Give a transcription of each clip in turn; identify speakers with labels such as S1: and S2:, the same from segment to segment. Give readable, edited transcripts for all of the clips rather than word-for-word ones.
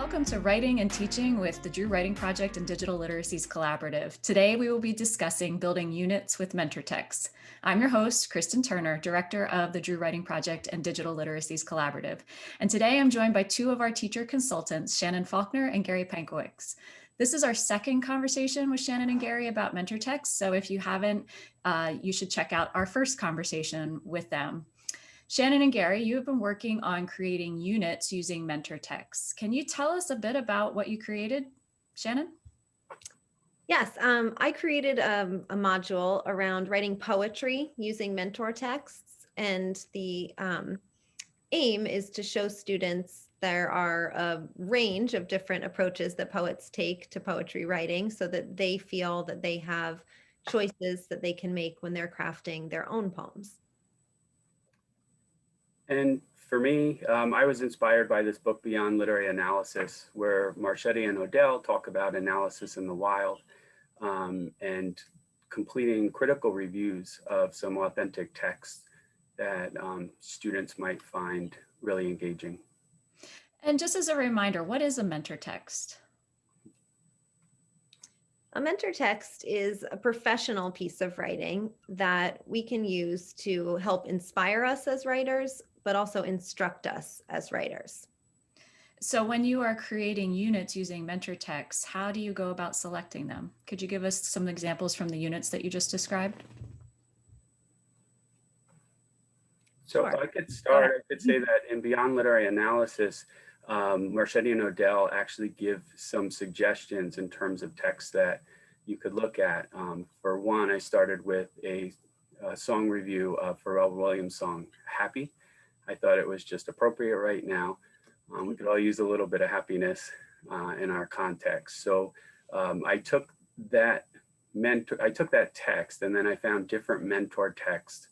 S1: Welcome to Writing and Teaching with the Drew Writing Project and Digital Literacies Collaborative. Today, we will be discussing building units with mentor texts. I'm your host, Kristen Turner, Director of the Drew Writing Project and Digital Literacies Collaborative. And today I'm joined by two of our teacher consultants, Shannon Faulkner and Gary Pankowicz. This is our second conversation with Shannon and Gary about mentor texts. So if you haven't, you should check out our first conversation with them. Shannon and Gary, you have been working on creating units using mentor texts. Can you tell us a bit about what you created, Shannon?
S2: Yes, I created a module around writing poetry using mentor texts, and the aim is to show students there are a range of different approaches that poets take to poetry writing so that they feel that they have choices that they can make when they're crafting their own poems.
S3: And for me, I was inspired by this book, Beyond Literary Analysis, where Marchetti and Odell talk about analysis in the wild and completing critical reviews of some authentic texts that students might find really engaging.
S1: And just as a reminder, what is a mentor text?
S2: A mentor text is a professional piece of writing that we can use to help inspire us as writers, but also instruct us as writers.
S1: So when you are creating units using mentor texts, how do you go about selecting them? Could you give us some examples from the units that you just described?
S3: So if I could start, I could say that in Beyond Literary Analysis, Marchetti and Odell actually give some suggestions in terms of texts that you could look at. For one, I started with a song review of Pharrell Williams' song, Happy. I thought it was just appropriate right now. We could all use a little bit of happiness in our context. So I took that text and then I found different mentor texts,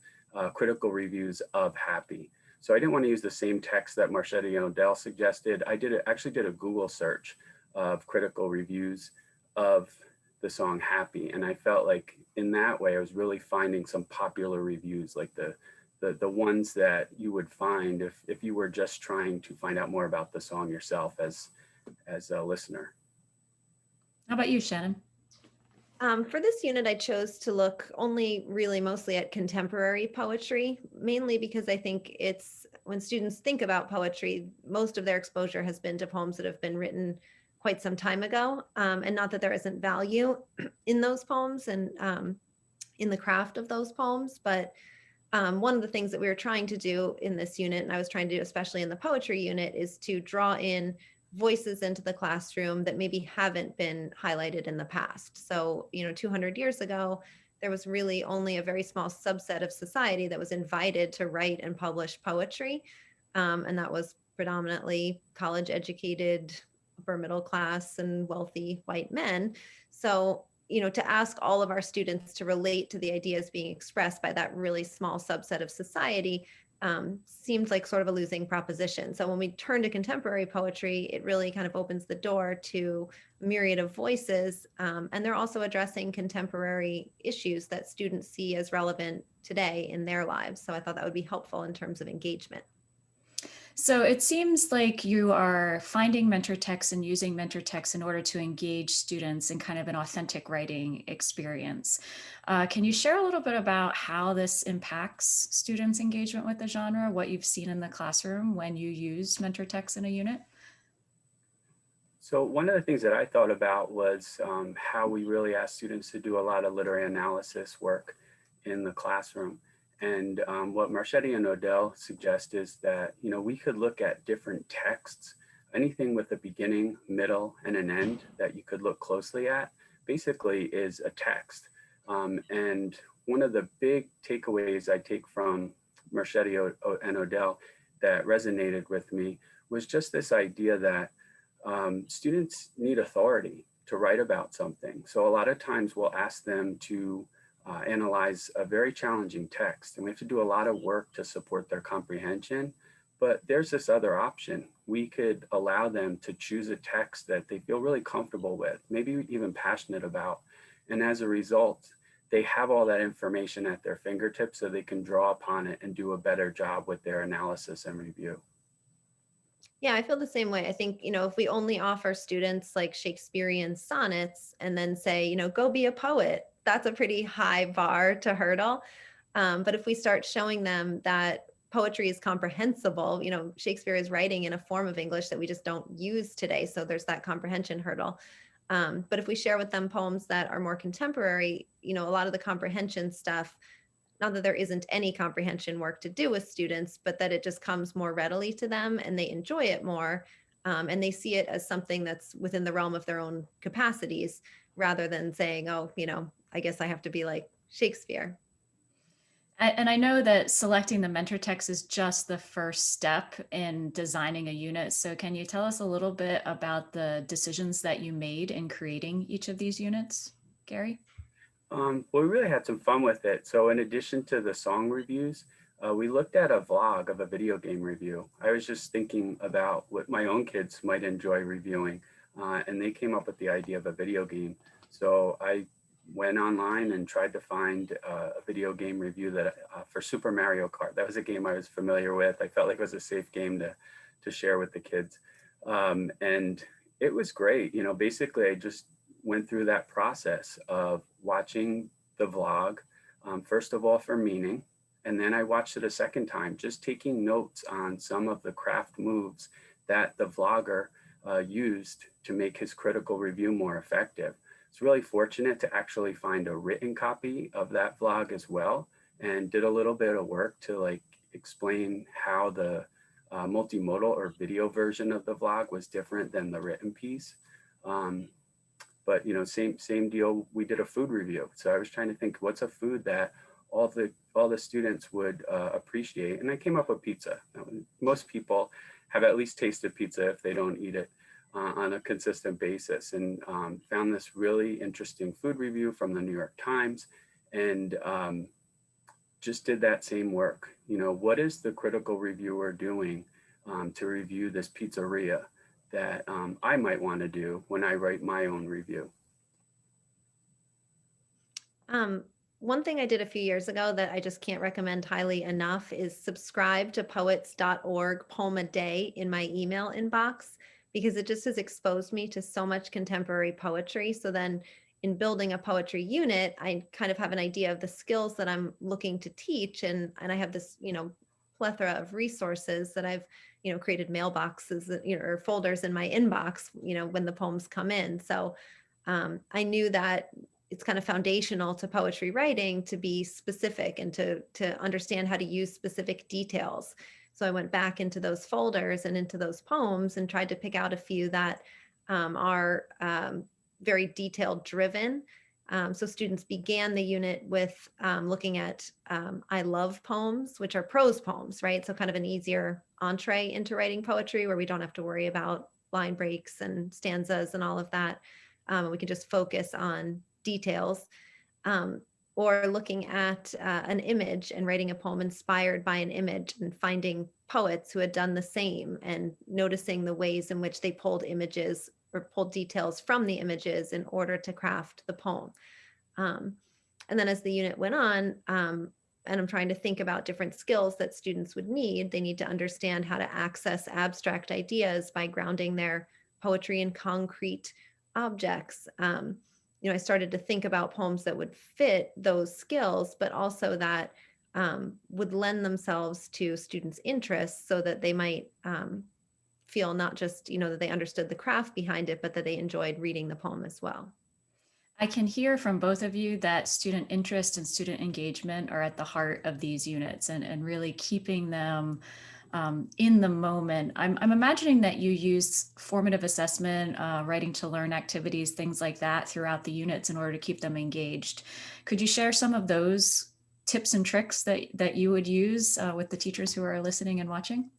S3: critical reviews of Happy. So I didn't want to use the same text that Marchetti and Odell suggested. I actually did a Google search of critical reviews of the song Happy. And I felt like in that way, I was really finding some popular reviews, like the ones that you would find if you were just trying to find out more about the song yourself as a listener.
S1: How about you, Shannon?
S2: For this unit, I chose to look only really mostly at contemporary poetry, mainly because I think it's when students think about poetry, most of their exposure has been to poems that have been written quite some time ago. And not that there isn't value in those poems and in the craft of those poems, but one of the things that we were trying to do in this unit, and I was trying to do especially in the poetry unit, is to draw in voices into the classroom that maybe haven't been highlighted in the past. So, 200 years ago, there was really only a very small subset of society that was invited to write and publish poetry. And that was predominantly college educated, upper middle class and wealthy white men. So, to ask all of our students to relate to the ideas being expressed by that really small subset of society seemed like sort of a losing proposition. So when we turn to contemporary poetry, it really kind of opens the door to a myriad of voices. And they're also addressing contemporary issues that students see as relevant today in their lives. So I thought that would be helpful in terms of engagement.
S1: So it seems like you are finding mentor texts and using mentor texts in order to engage students in kind of an authentic writing experience. Can you share a little bit about how this impacts students' engagement with the genre, what you've seen in the classroom when you use mentor texts in a unit?
S3: So one of the things that I thought about was how we really ask students to do a lot of literary analysis work in the classroom. And what Marchetti and Odell suggest is that, we could look at different texts, anything with a beginning, middle, and an end that you could look closely at, basically is a text. And one of the big takeaways I take from Marchetti and Odell that resonated with me was just this idea that students need authority to write about something. So a lot of times we'll ask them to analyze a very challenging text, and we have to do a lot of work to support their comprehension. But there's this other option. We could allow them to choose a text that they feel really comfortable with, maybe even passionate about. And as a result, they have all that information at their fingertips so they can draw upon it and do a better job with their analysis and review.
S2: Yeah, I feel the same way. I think, if we only offer students like Shakespearean sonnets and then say, go be a poet, that's a pretty high bar to hurdle. But if we start showing them that poetry is comprehensible, Shakespeare is writing in a form of English that we just don't use today. So there's that comprehension hurdle. But if we share with them poems that are more contemporary, a lot of the comprehension stuff, not that there isn't any comprehension work to do with students, but that it just comes more readily to them and they enjoy it more. And they see it as something that's within the realm of their own capacities rather than saying, oh, I guess I have to be like Shakespeare.
S1: And I know that selecting the mentor text is just the first step in designing a unit. So can you tell us a little bit about the decisions that you made in creating each of these units, Gary?
S3: Well, we really had some fun with it. So in addition to the song reviews, we looked at a vlog of a video game review. I was just thinking about what my own kids might enjoy reviewing, and they came up with the idea of a video game. So I went online and tried to find a video game review that for Super Mario Kart. That was a game I was familiar with. I felt like it was a safe game to share with the kids. And it was great. Basically I just went through that process of watching the vlog, first of all for meaning, and then I watched it a second time, just taking notes on some of the craft moves that the vlogger used to make his critical review more effective. It's really fortunate to actually find a written copy of that vlog as well, and did a little bit of work to explain how the multimodal or video version of the vlog was different than the written piece. But same deal. We did a food review, so I was trying to think what's a food that all the students would appreciate, and I came up with pizza. Most people have at least tasted pizza if they don't eat it on a consistent basis, and found this really interesting food review from the New York Times, and just did that same work. What is the critical reviewer doing to review this pizzeria that I might want to do when I write my own review?
S2: One thing I did a few years ago that I just can't recommend highly enough is subscribe to poets.org poem a day in my email inbox, because it just has exposed me to so much contemporary poetry. So then in building a poetry unit, I kind of have an idea of the skills that I'm looking to teach. And I have this, plethora of resources that I've, created mailboxes, or folders in my inbox, when the poems come in. So I knew that it's kind of foundational to poetry writing to be specific and to understand how to use specific details. So I went back into those folders and into those poems and tried to pick out a few that are very detail driven. So students began the unit with looking at I love poems, which are prose poems, right? So kind of an easier entree into writing poetry where we don't have to worry about line breaks and stanzas and all of that. We can just focus on details. Or looking at an image and writing a poem inspired by an image, and finding poets who had done the same and noticing the ways in which they pulled images or pulled details from the images in order to craft the poem. And then as the unit went on, and I'm trying to think about different skills that students would need, they need to understand how to access abstract ideas by grounding their poetry in concrete objects. I started to think about poems that would fit those skills, but also that would lend themselves to students' interests, so that they might feel not just, that they understood the craft behind it, but that they enjoyed reading the poem as well.
S1: I can hear from both of you that student interest and student engagement are at the heart of these units, and really keeping them in the moment. I'm imagining that you use formative assessment, writing to learn activities, things like that throughout the units in order to keep them engaged. Could you share some of those tips and tricks that you would use with the teachers who are listening and watching?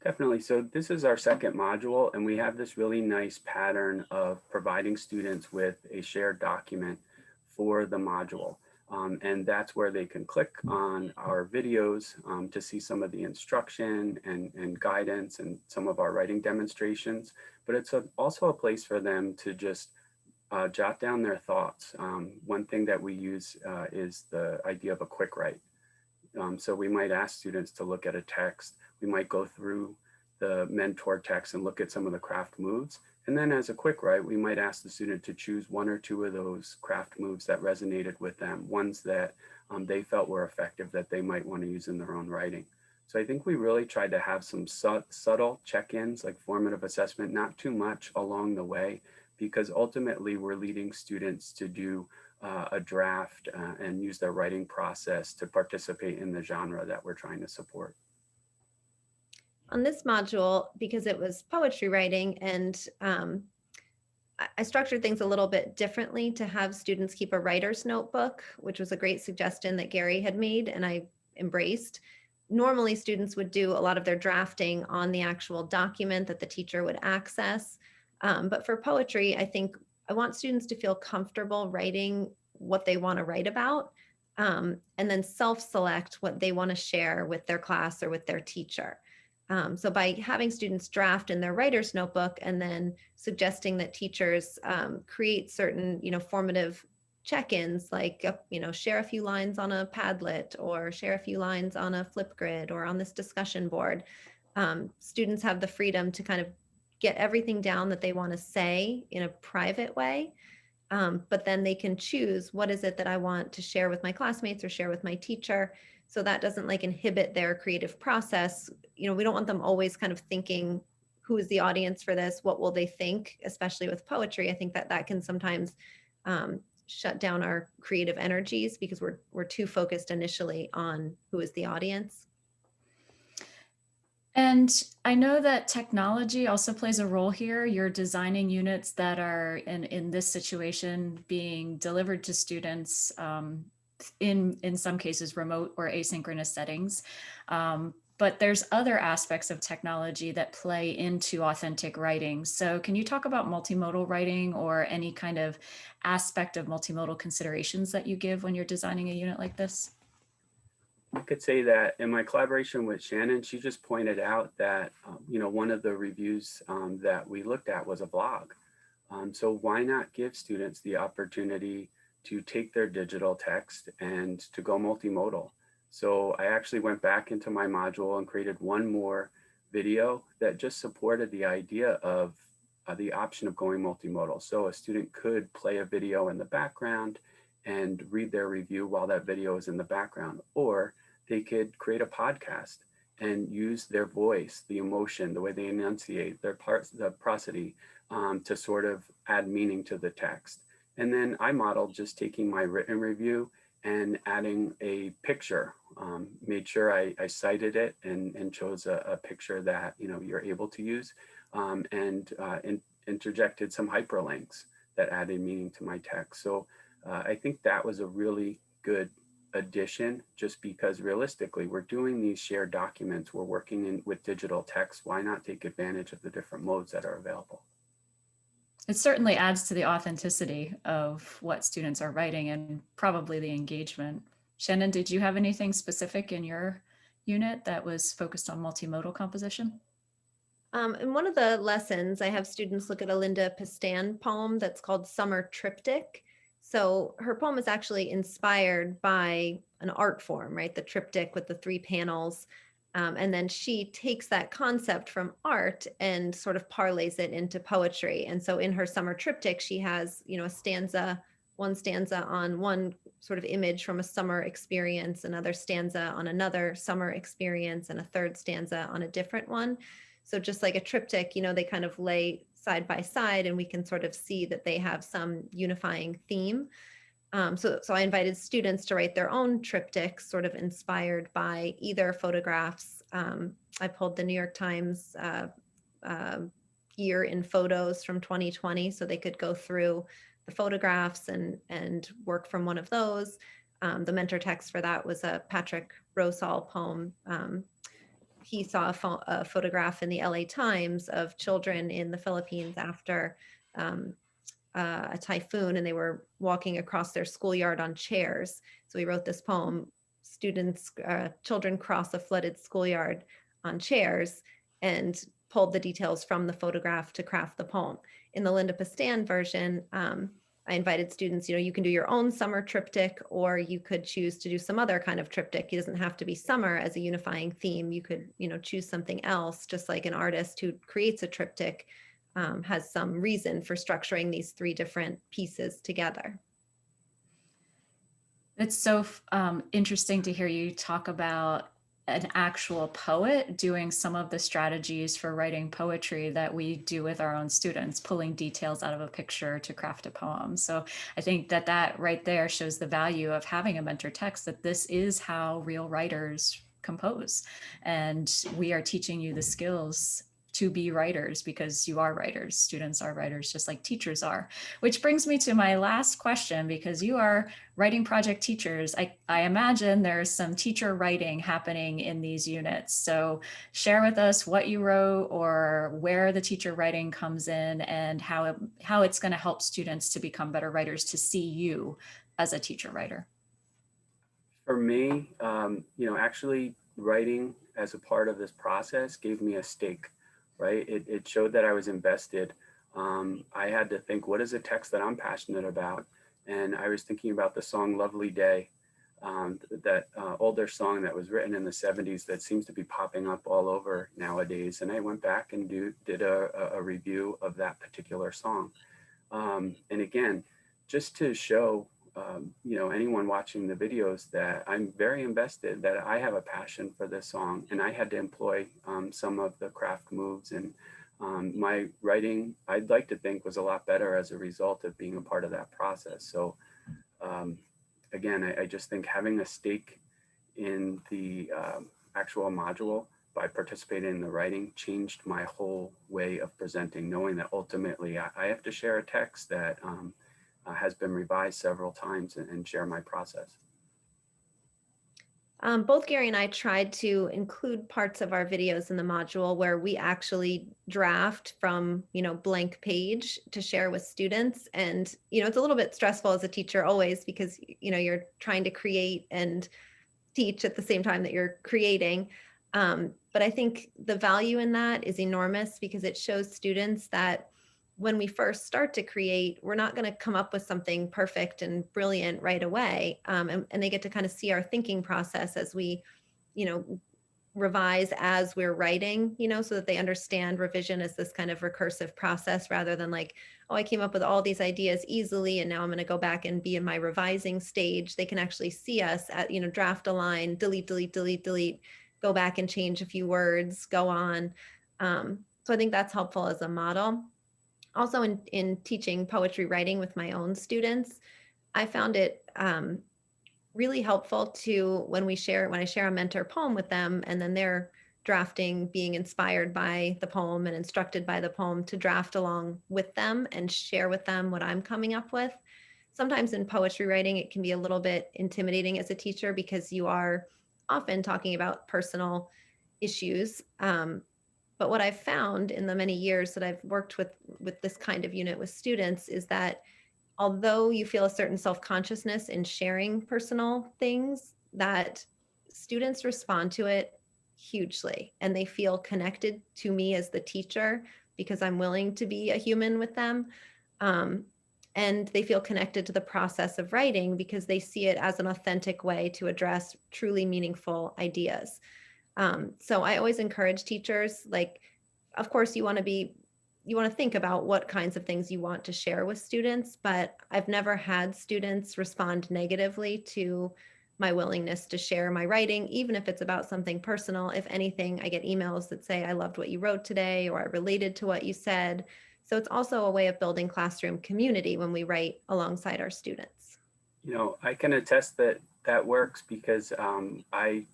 S3: Definitely. So this is our second module, and we have this really nice pattern of providing students with a shared document for the module. And that's where they can click on our videos to see some of the instruction and guidance and some of our writing demonstrations. But it's also a place for them to just jot down their thoughts. One thing that we use is the idea of a quick write. So we might ask students to look at a text. We might go through the mentor text and look at some of the craft moves. And then as a quick write, we might ask the student to choose one or two of those craft moves that resonated with them, ones that they felt were effective that they might want to use in their own writing. So I think we really tried to have some subtle check-ins, like formative assessment, not too much along the way, because ultimately we're leading students to do a draft and use their writing process to participate in the genre that we're trying to support.
S2: On this module, because it was poetry writing, and I structured things a little bit differently to have students keep a writer's notebook, which was a great suggestion that Gary had made and I embraced. Normally, students would do a lot of their drafting on the actual document that the teacher would access. But for poetry, I think I want students to feel comfortable writing what they want to write about, and then self-select what they want to share with their class or with their teacher. So by having students draft in their writer's notebook and then suggesting that teachers create certain, formative check-ins, like, share a few lines on a Padlet or share a few lines on a Flipgrid or on this discussion board, students have the freedom to kind of get everything down that they want to say in a private way. But then they can choose, what is it that I want to share with my classmates or share with my teacher? So that doesn't like inhibit their creative process. We don't want them always kind of thinking, who is the audience for this? What will they think? Especially with poetry, I think that can sometimes shut down our creative energies because we're too focused initially on who is the audience.
S1: And I know that technology also plays a role here. You're designing units that are in this situation being delivered to students in some cases remote or asynchronous settings. But there's other aspects of technology that play into authentic writing. So can you talk about multimodal writing or any kind of aspect of multimodal considerations that you give when you're designing a unit like this?
S3: I could say that in my collaboration with Shannon, she just pointed out that, one of the reviews that we looked at was a blog. So why not give students the opportunity to take their digital text and to go multimodal? So I actually went back into my module and created one more video that just supported the idea of the option of going multimodal. So a student could play a video in the background and read their review while that video is in the background, or they could create a podcast and use their voice, the emotion, the way they enunciate, their parts, the prosody, to sort of add meaning to the text. And then I modeled just taking my written review and adding a picture, made sure I cited it and chose a picture that you're able to use, and interjected some hyperlinks that added meaning to my text. So I think that was a really good addition, just because realistically we're doing these shared documents, we're working with digital text. Why not take advantage of the different modes that are available?
S1: It certainly adds to the authenticity of what students are writing and probably the engagement. Shannon, did you have anything specific in your unit that was focused on multimodal composition?
S2: In one of the lessons, I have students look at a Linda Pistan poem that's called Summer Triptych. So her poem is actually inspired by an art form, right? The triptych with the 3 panels. And then she takes that concept from art and sort of parlays it into poetry. And so in her Summer Triptych, she has, one stanza on one sort of image from a summer experience, another stanza on another summer experience, and a third stanza on a different one. So just like a triptych, they kind of lay side by side and we can sort of see that they have some unifying theme. So I invited students to write their own triptychs, sort of inspired by either photographs. I pulled the New York Times year in photos from 2020, so they could go through the photographs and work from one of those. The mentor text for that was a Patrick Rosal poem. He saw a photograph in the LA Times of children in the Philippines after a typhoon, and they were walking across their schoolyard on chairs. So he wrote this poem, children cross a flooded schoolyard on chairs, and pulled the details from the photograph to craft the poem. In the Linda Pistan version, I invited students, you can do your own summer triptych, or you could choose to do some other kind of triptych. It doesn't have to be summer as a unifying theme. You could, choose something else, just like an artist who creates a triptych has some reason for structuring these three different pieces together.
S1: It's so interesting to hear you talk about an actual poet doing some of the strategies for writing poetry that we do with our own students, pulling details out of a picture to craft a poem. So I think that right there shows the value of having a mentor text, that this is how real writers compose. And we are teaching you the skills to be writers because you are writers. Students are writers, just like teachers are. Which brings me to my last question, because you are writing project teachers. I imagine there's some teacher writing happening in these units. So share with us what you wrote or where the teacher writing comes in and how it's going to help students to become better writers, to see you as a teacher writer.
S3: For me, actually writing as a part of this process gave me a stake, right? It showed that I was invested. I had to think, what is a text that I'm passionate about? And I was thinking about the song Lovely Day, that older song that was written in the 70s that seems to be popping up all over nowadays. And I went back and did a review of that particular song. And again, just to show anyone watching the videos that I'm very invested, that I have a passion for this song, and I had to employ some of the craft moves, and my writing, I'd like to think, was a lot better as a result of being a part of that process. So again, I just think having a stake in the actual module by participating in the writing changed my whole way of presenting, knowing that ultimately I have to share a text that has been revised several times and share my process.
S2: Both Gary and I tried to include parts of our videos in the module where we actually draft from, blank page to share with students. And, it's a little bit stressful as a teacher always, because, you're trying to create and teach at the same time that you're creating. But I think the value in that is enormous, because it shows students that when we first start to create, we're not going to come up with something perfect and brilliant right away. And they get to kind of see our thinking process as we, revise as we're writing, so that they understand revision as this kind of recursive process, rather than like, oh, I came up with all these ideas easily, and now I'm going to go back and be in my revising stage. They can actually see us at, draft a line, delete, delete, delete, delete, go back and change a few words, go on. So I think that's helpful as a model. Also, in teaching poetry writing with my own students, I found it really helpful to, when I share a mentor poem with them, and then they're drafting, being inspired by the poem and instructed by the poem, to draft along with them and share with them what I'm coming up with. Sometimes in poetry writing, it can be a little bit intimidating as a teacher, because you are often talking about personal issues. But what I've found in the many years that I've worked with this kind of unit with students is that although you feel a certain self-consciousness in sharing personal things, that students respond to it hugely, and they feel connected to me as the teacher, because I'm willing to be a human with them. And they feel connected to the process of writing, because they see it as an authentic way to address truly meaningful ideas. So I always encourage teachers, like, of course, you want to think about what kinds of things you want to share with students, but I've never had students respond negatively to my willingness to share my writing, even if it's about something personal. If anything, I get emails that say, I loved what you wrote today, or I related to what you said. So it's also a way of building classroom community when we write alongside our students.
S3: I can attest that that works, because I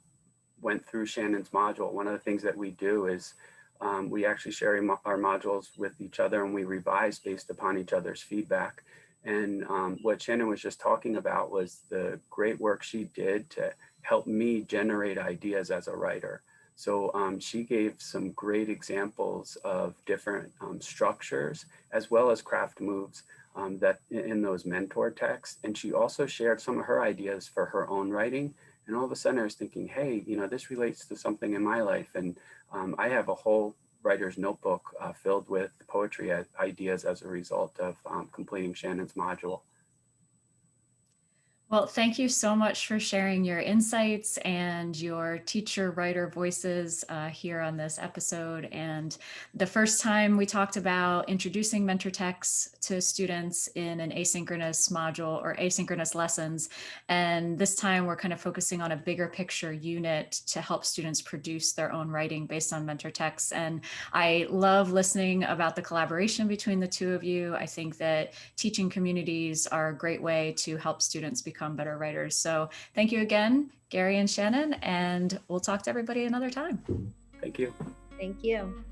S3: went through Shannon's module. One of the things that we do is we actually share our modules with each other, and we revise based upon each other's feedback. And what Shannon was just talking about was the great work she did to help me generate ideas as a writer. So she gave some great examples of different structures as well as craft moves that in those mentor texts. And she also shared some of her ideas for her own writing. And all of a sudden I was thinking, hey, this relates to something in my life. And I have a whole writer's notebook filled with poetry ideas as a result of completing Shannon's module.
S1: Well, thank you so much for sharing your insights and your teacher writer voices here on this episode. And the first time we talked about introducing mentor texts to students in an asynchronous module or asynchronous lessons. And this time we're kind of focusing on a bigger picture unit to help students produce their own writing based on mentor texts. And I love listening about the collaboration between the two of you. I think that teaching communities are a great way to help students become better writers. So thank you again, Gary and Shannon, and we'll talk to everybody another time.
S3: Thank you.
S2: Thank you.